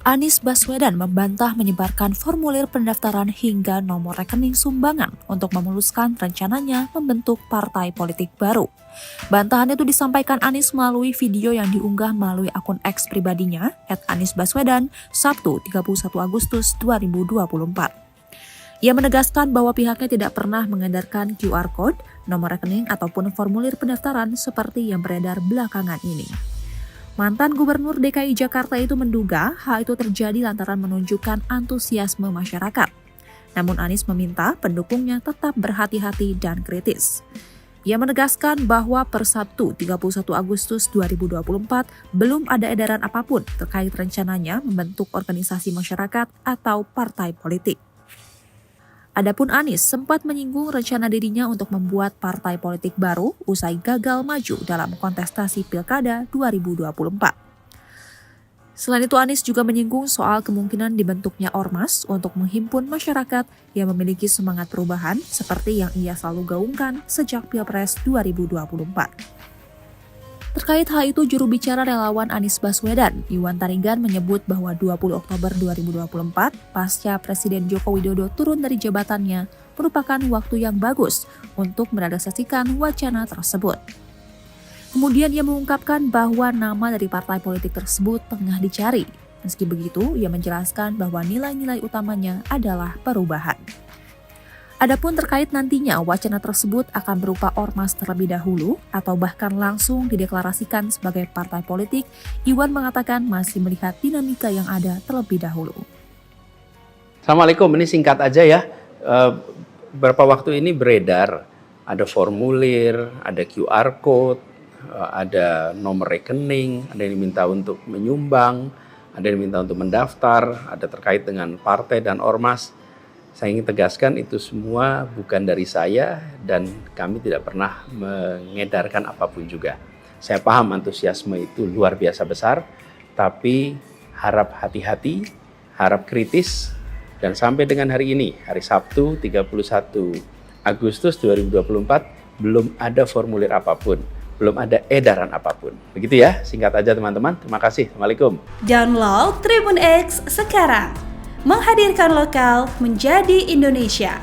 Anies Baswedan membantah menyebarkan formulir pendaftaran hingga nomor rekening sumbangan untuk memuluskan rencananya membentuk partai politik baru. Bantahan itu disampaikan Anies melalui video yang diunggah melalui akun X pribadinya @AniesBaswedan Sabtu 31 Agustus 2024. Ia menegaskan bahwa pihaknya tidak pernah mengedarkan QR Code, nomor rekening ataupun formulir pendaftaran seperti yang beredar belakangan ini. Mantan Gubernur DKI Jakarta itu menduga hal itu terjadi lantaran menunjukkan antusiasme masyarakat. Namun Anies meminta pendukungnya tetap berhati-hati dan kritis. Ia menegaskan bahwa per Sabtu 31 Agustus 2024 belum ada edaran apapun terkait rencananya membentuk organisasi masyarakat atau partai politik. Adapun Anies sempat menyinggung rencana dirinya untuk membuat partai politik baru usai gagal maju dalam kontestasi Pilkada 2024. Selain itu Anies juga menyinggung soal kemungkinan dibentuknya ormas untuk menghimpun masyarakat yang memiliki semangat perubahan seperti yang ia selalu gaungkan sejak Pilpres 2024. Terkait hal itu, juru bicara relawan Anies Baswedan, Iwan Taringgan menyebut bahwa 20 Oktober 2024, pasca Presiden Joko Widodo turun dari jabatannya, merupakan waktu yang bagus untuk merealisasikan wacana tersebut. Kemudian ia mengungkapkan bahwa nama dari partai politik tersebut tengah dicari. Meski begitu, ia menjelaskan bahwa nilai-nilai utamanya adalah perubahan. Adapun terkait nantinya wacana tersebut akan berupa ormas terlebih dahulu atau bahkan langsung dideklarasikan sebagai partai politik, Iwan mengatakan masih melihat dinamika yang ada terlebih dahulu. Assalamualaikum, ini singkat aja ya. Beberapa waktu ini beredar, ada formulir, ada QR Code, ada nomor rekening, ada yang diminta untuk menyumbang, ada yang diminta untuk mendaftar, ada terkait dengan partai dan ormas. Saya ingin tegaskan itu semua bukan dari saya dan kami tidak pernah mengedarkan apapun juga. Saya paham antusiasme itu luar biasa besar, tapi harap hati-hati, harap kritis, dan sampai dengan hari ini, hari Sabtu 31 Agustus 2024, belum ada formulir apapun, belum ada edaran apapun. Begitu ya, singkat aja teman-teman. Terima kasih. Assalamualaikum. Download Tribun X sekarang. Menghadirkan lokal menjadi Indonesia.